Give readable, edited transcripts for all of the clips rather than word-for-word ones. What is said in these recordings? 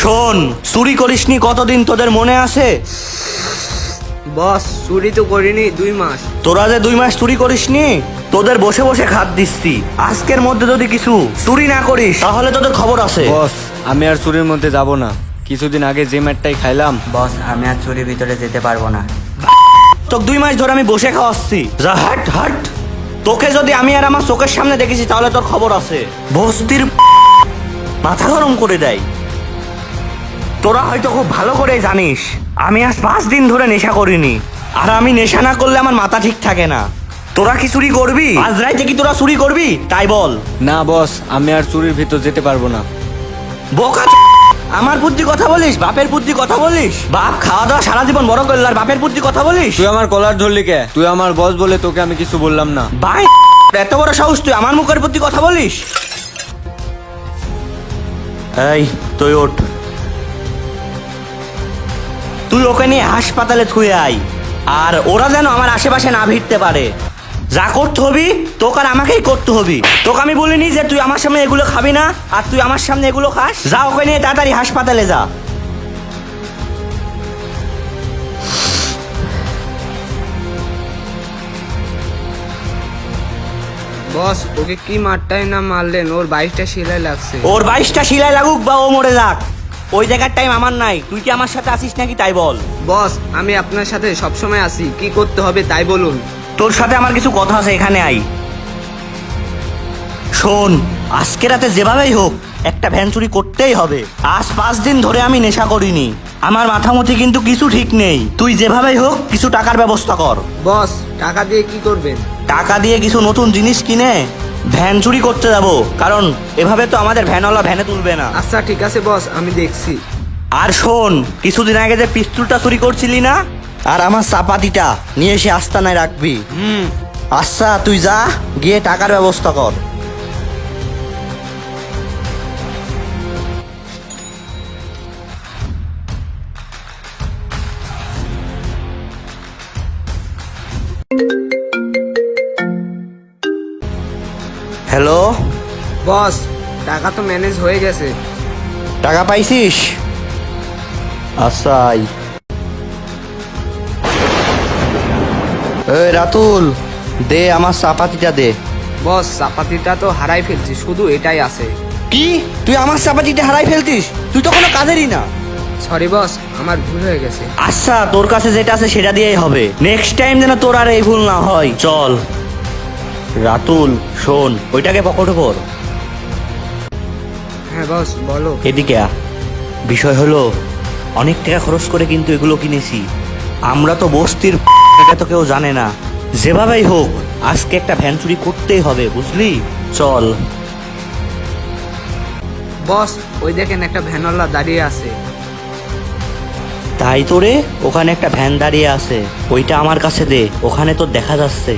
শোন, চুরি করিসনি কতদিন তোদের মনে আছে? বস চুরি তো করিনি 2 মাস। তোরা যে 2 মাস চুরি করিসনি, তোদের বসে বসে খাত দিচ্ছি। আজকের মধ্যে যদি কিছু চুরি না করিস তাহলে তোদের খবর আছে। বস আমি আর চুরির মধ্যে যাব না। কিছুদিন আগে যে ম্যাটটাই খাইলাম। বস আমি আর চুরির ভিতরে যেতে পারবো না। তোকে 2 মাস ধরে আমি বসে খাওয়াচ্ছি। যা হাট হাট। তোকে যদি আমি আর আমার চোখের সামনে দেখেছি তাহলে তোর খবর আছে। বস্তির মাথা গরম করে দেয়। তোরা হয়তো খুব ভালো করে জানিস আমি আজ 5 দিন ধরে নেশা করিনি। আর আমি নেশা না করলে আমার মাথা ঠিক থাকে না। তোরা কি চুরি করবি? আজ রাইতে কি তোরা চুরি করবি তাই বল। না বস, আমি আর চুরির ভিতর যেতে পারবো না। বোকা আমার বুদ্ধি কথা বলিস, বাপের বুদ্ধি কথা বলিস। বাপ খাওয়া দাওয়া সারা জীবন বড় করল আর বাপের বুদ্ধি কথা বলিস। তুই আমার কলার ধরলি কে? তুই আমার বস বলে তোকে আমি কিছু বললাম না। ভাই এত বড় সাহস তুই আমার মুখের প্রতি কথা বলিস? এই তুই ওঠ, তুই ওকে নিয়ে হাসপাতালে থুয়ে আয়। আর ওরা যেন আমার আশেপাশে না ভিড়তে পারে। যা করতে হবি তোকে আর আমাকেই করতে হবি। তোকে আমি বলিনি যে তুই আমার সামনে এগুলো খাবি না আর তুই আমার সামনে এগুলো খাস। যা ওকে নিয়ে তাড়াতাড়ি হাসপাতালে যা। বস ওকে কি মারটাই না মারলেন, ওর 22টা সেলাই লাগছে। ওর 22টা শিলায় লাগুক বা ও মরে যাক, ওই জায়গার টাইম আমার নাই। তুই কি আমার সাথে আসিস নাকি তাই বল। বস আমি আপনার সাথে সবসময় আছি, কি করতে হবে তাই বলুন। তোর সাথে আমার কিছু কথা আছে, এখানে আই। শোন, আজকে রাতে যেভাবেই হোক একটা ভ্যান চুরি করতেই হবে। আজ 5 দিন ধরে আমি নেশা করিনি। আমার মাথামুথি কিন্তু কিছু ঠিক নেই। তুই যেভাবেই হোক কিছু টাকার ব্যবস্থা কর। বস টাকা দিয়ে কি করবেন? টাকা দিয়ে কিছু নতুন জিনিস কিনে ভ্যান চুরি করতে যাব, কারণ এভাবে তো আমাদের ভ্যানওয়ালা ভ্যানে তুলবে না। আচ্ছা ঠিক আছে বস, আমি দেখছি। আর শোন, কিছুদিন আগে যে পিস্তলটা চুরি করছিলি না, আর আমার চাপাতিটা নিয়ে এসে আস্তানায় রাখবি। আচ্ছা তুই যা, গিয়ে টাকার ব্যবস্থা কর। হ্যালো বস টাকা তো ম্যানেজ হয়ে গেছে। টাকা পাইছিস? আচ্ছা আই। এই রাতুল, দে আমার চাপাতিটা দে। বস চাপাতিটা তো হারাই ফেলছি, শুধু এটাই আছে। কি তুই আমার চাপাতিটা হারাই ফেলতিস? তুই তো কোনো কাজেরই না। সরি বস, আমার ভুল হয়ে গেছে। আচ্ছা তোর কাছে যেটা আছে সেটা দিয়েই হবে। নেক্সট টাইম যেন তোর আর এই ভুল না হয়। চল রাতুল, শোন, ওইটাকে পকেটে পর। হ্যাঁ বস বলো। এদিকে আ। বিষয় হলো অনেক টাকা খরচ করে কিন্তু এগুলো কিনেছি। আমরা তো বস্তির এটা তো কেউ জানে না। যেভাবেই হোক আজকে একটা ভ্যান চুরি করতেই হবে, বুঝলি? চল। বস ওই দেখেন একটা ভ্যানওয়ালা দাঁড়িয়ে আছে। তাই তো রে, ওখানে একটা ভ্যান দাঁড়িয়ে আছে। ওইটা আমার কাছে দে, ওখানে তো দেখা যাচ্ছে।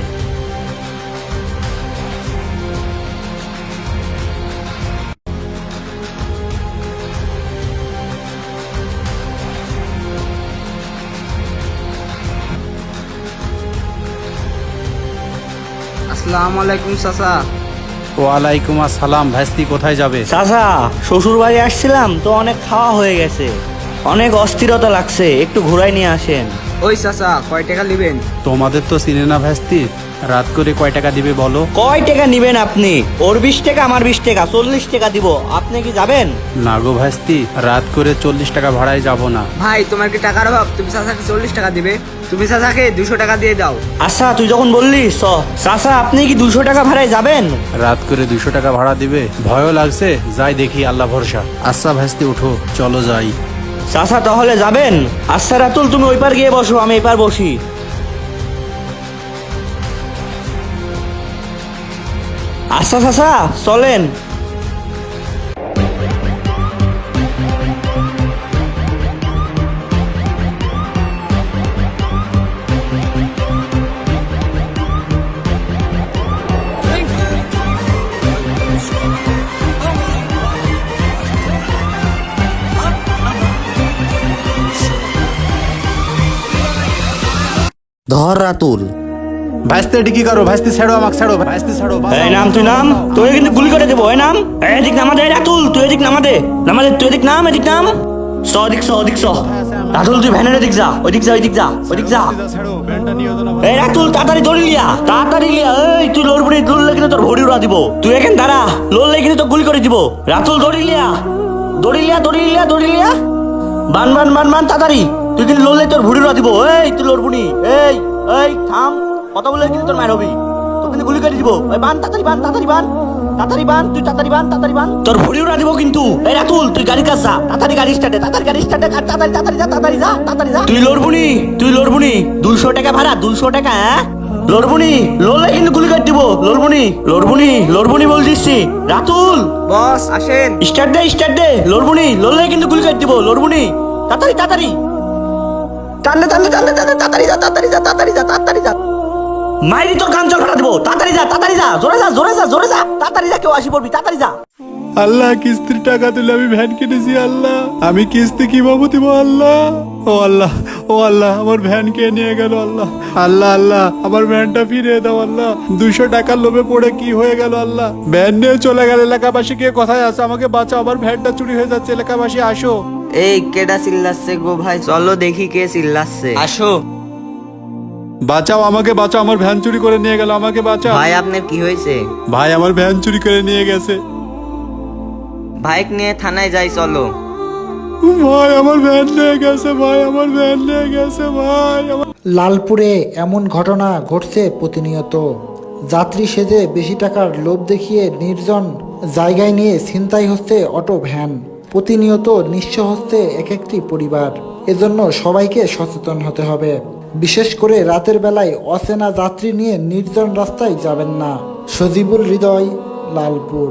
আসসালামু আলাইকুম চাচা। ওয়ালাইকুম আসসালাম। ভাইস্তি কোথায় যাবে? চাচা, শ্বশুর বাড়ি আসছিলাম তো অনেক খাওয়া হয়ে গেছে, অনেক অস্থিরতা লাগছে, একটু ঘুরাই নিয়ে আসেন। ওই চাচা কয় টাকা নেবেন? তোমাদের তো চিনে না ভাইস্তি। রাত করে কয় টাকা দিবে বলো? কয় টাকা নিবেন আপনি? ওর 20 টাকা, আমার 20 টাকা, 40 টাকা দিব। আপনি কি যাবেন? না গো ভাইস্তি, রাত করে 40 টাকা ভাড়ায় যাব না। ভাই তোমার কি টাকার অভাব? তুমি চাচাকে 40 টাকা দিবে? তুমি চাচাকে 200 টাকা দিয়ে দাও। আচ্ছা তুই যখন বললি চ। চাচা আপনি কি 200 টাকা ভাড়ায় যাবেন? রাত করে 200 টাকা ভাড়া দিবে? ভয়ও লাগছে, যাই দেখি, আল্লাহ ভরসা। আচ্ছা ভাইস্তি উঠো, চলো যাই। চাচা তাহলে যাবেন? আচ্ছা রাতুল, তুমি ওই পার গিয়ে বসো, আমি এই পার বসি। আচ্ছা চাচা চলেন। ধর রাতুল। ভাইস্তি এটি কি করো? ভাইস্তি ছাড়ো, আমাকে ছাড়ো, ভাইস্তি ছাড়ো। এই নাম, তুই নাম, তোকে কিন্তু গুলি করে দেবো। এই নাম, এদিক নামা দে রাতুল, তুই এদিক নামা দে, নামা দে, তুই এদিক নাম, এদিক নাম। ওদিক চ রাতুল তুই ভ্যানের দিক যা ওইদিক যা এই রাতুল তাড়াতাড়ি দড়ি লিয়া এই তুই লড়বি লড়লে কিন্তু তোর ভরি উড়া দিব তুই এখানে দাঁড়া লড়লে কিন্তু তোর গুলি করে দিব রাতুল দড়ি লিয়া বান তাড়াতাড়ি তুই কিন্তু লড়লে তোর ভরি উড়া দিব এই তুই লড়বুনি এই থাম কথা বলে কিন্তু তোর মার হবি তোর কিন্তু গুলি করে দিব ওই বান তাড়াতাড়ি বান তুই তাড়াতাড়ি বান তোর ভরি উড়া দিব কিন্তু এই রাতুল তুই গাড়ি কাজ যা তাড়াতাড়ি গাড়ি স্টার্টে তাড়াতাড়ি যা তুই লড়বুনি 200 টাকা ভাড়া 200 টাকা হ্যাঁ লড়বুনি লড়লে কিন্তু গুলি করে দিব লড়বুনি বলছিস রাতুল বস আসেন। স্টার্ট দে লড়বুনি লড়লে কিন্তু গুলি করে দিব লড়বুনি তাড়াতাড়ি টানলে তাড়াতাড়ি যা মাইরি তোর কান জল ফাটা দিব তাড়াতাড়ি যা জোরে যা তাড়াতাড়ি যা কেউ আসি পড়বি তাড়াতাড়ি যা আল্লাহ কিস্তির টাকা তুলে আমি ভ্যান কিনেছি আল্লাহ আমি কিস্তি কিভাবে দিব আল্লাহ ও আল্লাহ আমার ভ্যান কে নিয়ে গেল আল্লাহ আমার ভ্যানটা ফিরিয়ে দাও আল্লাহ 200 টাকার লোভে পড়ে কি হয়ে গেল আল্লাহ ভ্যান নিয়ে চলে গেল এলাকাবাসী কে কোথায় আছে আমাকে বাঁচাও আমার ভ্যানটা চুরি হয়ে যাচ্ছে এলাকাবাসী আসো এই কেডা চিল্লাচ্ছে গো ভাই, চলো দেখি কে চিল্লাচ্ছে। আসো। বাঁচাও আমাকে বাঁচাও আমার ভ্যান চুরি করে নিয়ে গেল আমাকে বাঁচাও ভাই আপনার কি হয়েছে? ভাই আমার ভ্যান চুরি করে নিয়ে গেছে বাইক নিয়ে থানায় যাই চলো। ভাই আমার ভ্যান নিয়ে গেছে ভাই লালপুরে এমন ঘটনা ঘটছে প্রতিনিয়ত। যাত্রী সেজে বেশি টাকার লোভ দেখিয়ে নির্জন জায়গায় নিয়ে ছিনতাই হচ্ছে অটো ভ্যান। প্রতিনিয়ত নিঃস্ব হচ্ছে এক একটি পরিবার। এজন্য সবাইকে সচেতন হতে হবে। বিশেষ করে রাতের বেলায় অচেনা যাত্রী নিয়ে নির্জন রাস্তায় যাবেন না। সজীবুল হৃদয়, লালপুর।